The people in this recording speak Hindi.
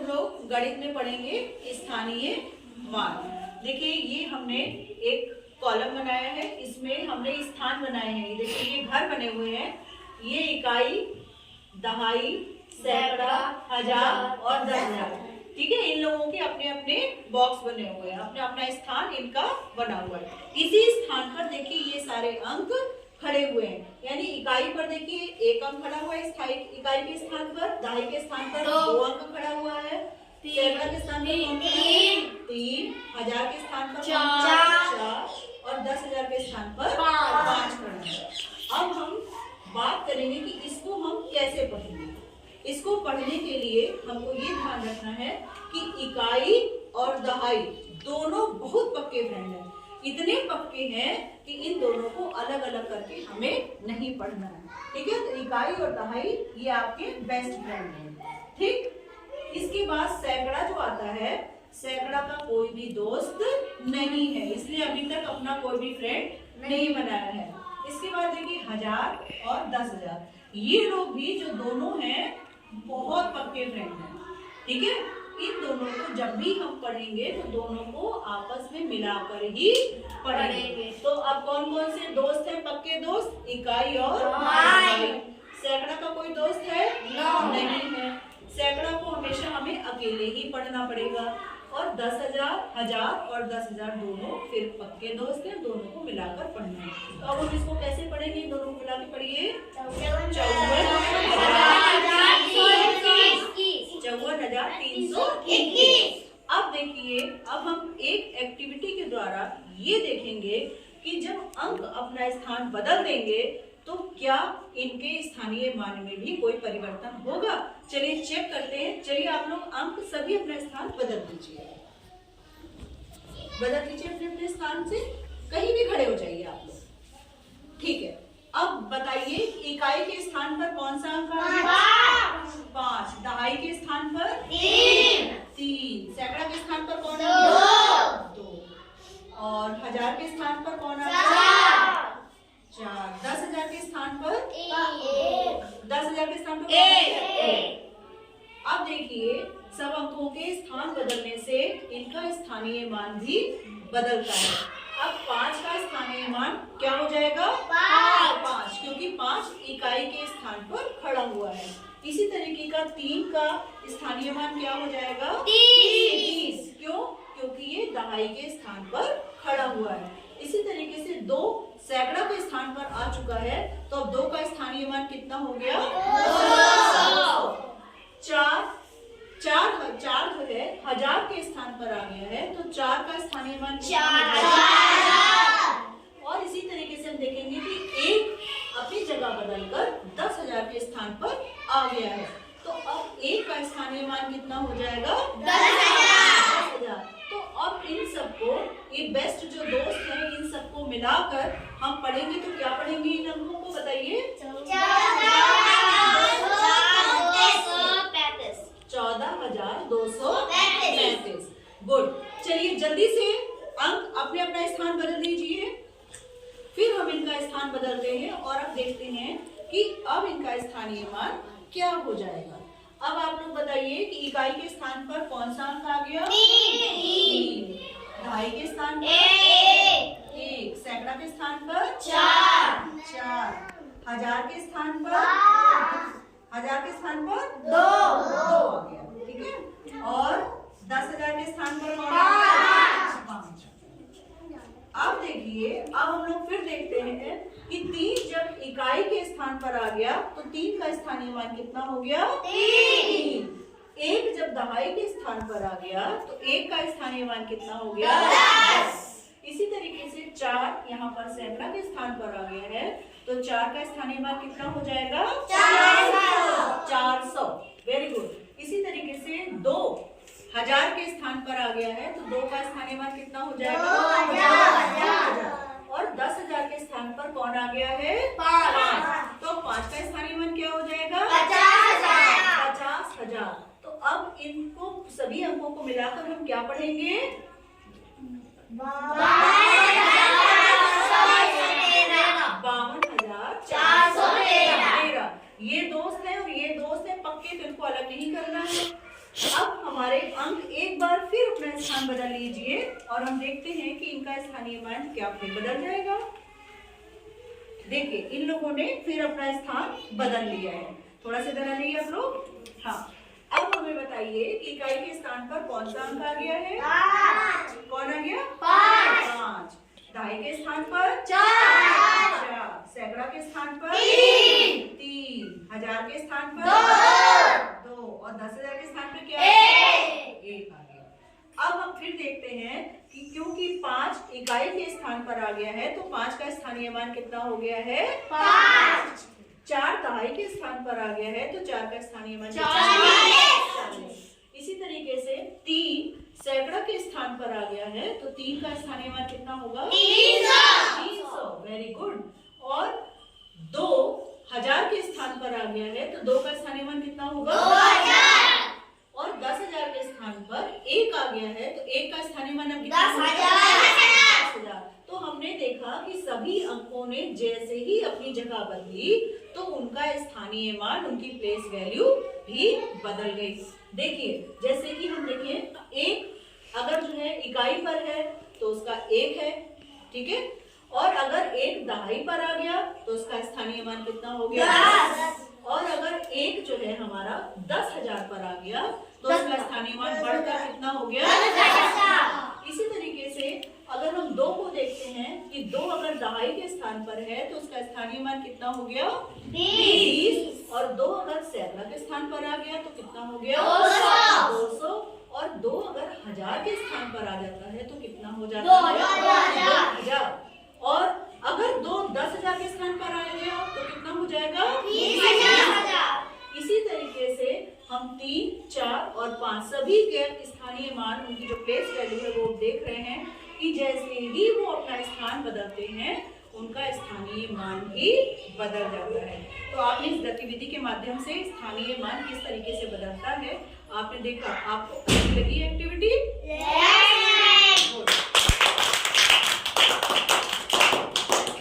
हम लोग गणित में पढ़ेंगे स्थानीय मान। देखिए ये हमने एक कॉलम बनाया है, इसमें हमने स्थान बनाए हैं। देखिए ये घर बने हुए हैं, ये इकाई, दहाई, सैकड़ा, हजार और 10,000। ठीक है, इन लोगों के अपने अपने बॉक्स बने हुए हैं, अपना अपना स्थान इनका बना हुआ है। इसी स्थान पर देखिए ये सारे अंक खड़े हुए हैं, यानी इकाई पर देखिए एक अंक खड़ा हुआ है, इकाई के स्थान पर, दहाई के स्थान पर 2 अंक खड़ा हुआ है, सैकड़ा के स्थान पर 3, हजार के स्थान पर 4 और 10,000 के स्थान पर 5 खड़ा है। अब हम बात करेंगे कि इसको हम कैसे पढ़ेंगे। इसको पढ़ने के लिए हमको ये ध्यान रखना है कि इकाई और दहाई दोनों बहुत पक्के फ्रेंड हैं, इतने पक्के हैं कि इन दोनों को अलग अलग करके हमें नहीं पढ़ना है। ठीक है, तो इकाई और दहाई ये आपके बेस्ट फ्रेंड हैं। ठीक, इसके बाद सैकड़ा जो आता है, सैकड़ा का कोई भी दोस्त नहीं है, इसलिए अभी तक अपना कोई भी फ्रेंड नहीं बनाया है। इसके बाद देखिए हजार और 10,000, ये लोग भी जो दोनों हैं बहुत पक्के फ्रेंड हैं। ठीक है, इन दोनों को जब भी हम पढ़ेंगे तो दोनों को आपस में मिलाकर ही पढ़ेंगे। तो अब कौन कौन से दोस्त हैं पक्के दोस्त? इकाई और दहाई। सैकड़ा का कोई दोस्त है? नहीं है। सैकड़ा को हमेशा हमें अकेले ही पढ़ना पड़ेगा। और 10,000, हजार और 10,000 दोनों फिर पक्के दोस्त हैं, दोनों को मिलाकर पढ़ना है। तो अब हम इसको कैसे पढ़ेंगे? दोनों को मिला के पढ़िए। 54,321। अब देखिए, अब हम एक एक्टिविटी के द्वारा ये देखेंगे कि जब अंक अपना स्थान बदल देंगे तो क्या इनके स्थानीय मान में भी कोई परिवर्तन होगा? चलिए चेक करते हैं। चलिए आप लोग अंक सभी अपना स्थान बदल दीजिए, बदल दीजिए अपने अपने स्थान से, कहीं भी खड़े हो जाइए आप लोग। ठीक है, अब बताइए इकाई के स्थान पर कौन सा अंक आ गया? 5। दहाई के स्थान पर 3। सैकड़ा के स्थान पर कौन आ गया? 2। और हजार के स्थान पर कौन आ गया? 4। 10,000 के स्थान पर 10,000 के स्थान पर 1। अब देखिए सब अंकों के स्थान बदलने से इनका स्थानीय मान भी बदलता है। अब 5 का स्थानीय मान क्या हो जाएगा? 5, क्योंकि 5 इकाई के स्थान पर खड़ा हुआ है। इसी तरीके का 3 का स्थानीय मान क्या हो जाएगा? 30। क्यों? क्योंकि ये दहाई के स्थान पर खड़ा हुआ है। इसी तरीके से 2 सैकड़ा के स्थान पर आ चुका है, तो अब 2 का स्थानीय मान कितना हो गया? 4 जो है हजार के स्थान पर आ गया है, तो 4 का स्थानीय मान 4। और इसी तरीके से हम देखेंगे कि 1 अपनी जगह बदलकर 10,000 के स्थान पर आ गया है, तो अब 1 का स्थानीय मान कितना हो जाएगा? 10,000। तो अब इन सबको, ये बेस्ट जो दोस्त हैं, इन सबको मिलाकर हम पढ़ेंगे तो क्या पढ़ेंगे इन अंकों को? बताइए। 14,235। गुड। चलिए जल्दी से अंक अपने अपना स्थान बदल दीजिए, फिर हम इनका स्थान बदलते हैं और अब देखते हैं कि अब इनका स्थानीय मान क्या हो जाएगा। अब आप लोग बताइए कि इकाई के स्थान पर कौन सा अंक आ गया? 3। दहाई के स्थान पर 1। सैकड़ा के स्थान पर 4। हजार के स्थान पर 2 आ गया। ठीक है, और 10,000 के स्थान पर 5। अब देखिए, अब हम लोग फिर देखते हैं कि 3 जब इकाई के स्थान पर आ गया तो 3 का स्थानीय मान कितना हो गया? 3। 1 जब दहाई के स्थान पर आ गया तो 1 का स्थानीय मान कितना हो गया? 10। इसी तरीके से 4 यहाँ पर सैकड़ा के स्थान पर आ गया है, तो 4 का स्थानीय मान कितना हो जाएगा? 400। Very good. इसी तरीके से 2 हजार के स्थान पर आ गया है, तो 2 का स्थानीय मान कितना हो जाएगा? 2000। और 10,000 के स्थान पर कौन आ गया है? 5। तो 5 का स्थानीय मान क्या हो जाएगा? 50,000। तो अब इनको सभी अंकों को मिलाकर हम क्या पढ़ेंगे? 52,413। ये दोस्त है और ये दोस्त है पक्के, तो इनको अलग नहीं करना है। अब हमारे मान बदल लीजिए और हम देखते हैं कि इनका स्थानीय मान क्या फिर बदल जाएगा। देखिए इन लोगों ने फिर अपना स्थान बदल लिया है। थोड़ा सा इधर आ जाइए आप लोग। हाँ, अब हमें बताइए कि इकाई के स्थान पर कौन सा अंक आ गया है? 5। कौन आ गया? 5। दहाई के स्थान पर 4। सैकड़ा के स्थान पर 3। हजार के स्थान पर 2 और 10,000 के स्थान पर क्या? 1 आ गया। अब हम फिर देखते हैं कि क्योंकि 5 इकाई के स्थान पर आ गया है तो 5 का स्थानीय मान कितना हो गया है? 5। 4 दहाई के स्थान पर आ गया है तो 4 का स्थानीय मान 40। इसी तरीके से 3 सैकड़ा के स्थान पर आ गया है तो 3 का स्थानीय मान कितना होगा? 300। Very good. और 2 हजार के स्थान पर आ गया है तो 2 का स्थानीय मान कितना होगा? 2000। और 10,000 के स्थान पर 1 आ गया है तो 1 का स्थानीय मान अब कितना? 10,000। तो हमने देखा कि सभी अंकों ने जैसे ही अपनी जगह बदली तो उनका स्थानीय मान, उनकी प्लेस वैल्यू भी बदल गई। देखिए जैसे कि हम देखें 1 अगर जो है इकाई पर है तो उसका 1 है, ठीक है। और अगर 1 दहाई पर आ गया तो उसका स्थानीय मान कितना हो गया? 10। और अगर 1 जो है हमारा 10,000 पर आ गया तो उसका स्थानीय मान बढ़कर कितना हो गया? 10,000। इसी तरीके से अगर हम 2 को देखते हैं कि 2 अगर दहाई के स्थान पर है तो उसका स्थानीय मान कितना हो गया? 20। और 2 अगर सैकड़ा के स्थान पर आ गया तो कितना हो गया? 200। और 2 अगर हजार के स्थान पर आ जाता है तो कितना हो जाता है? 2000। और अगर 2 10,000 के स्थान पर आ गया तो कितना हो जाएगा? 30,000। इसी तरीके से हम 3, 4 और 5 सभी के स्थानीय मान, उनकी जो प्लेस वैल्यू है वो देख रहे हैं कि जैसे ही वो अपना स्थान बदलते हैं उनका स्थानीय मान भी बदल जाता है। तो आपने इस गतिविधि के माध्यम से स्थानीय मान किस तरीके से बदलता है आपने देखा। आपको अच्छी लगी एक्टिविटी?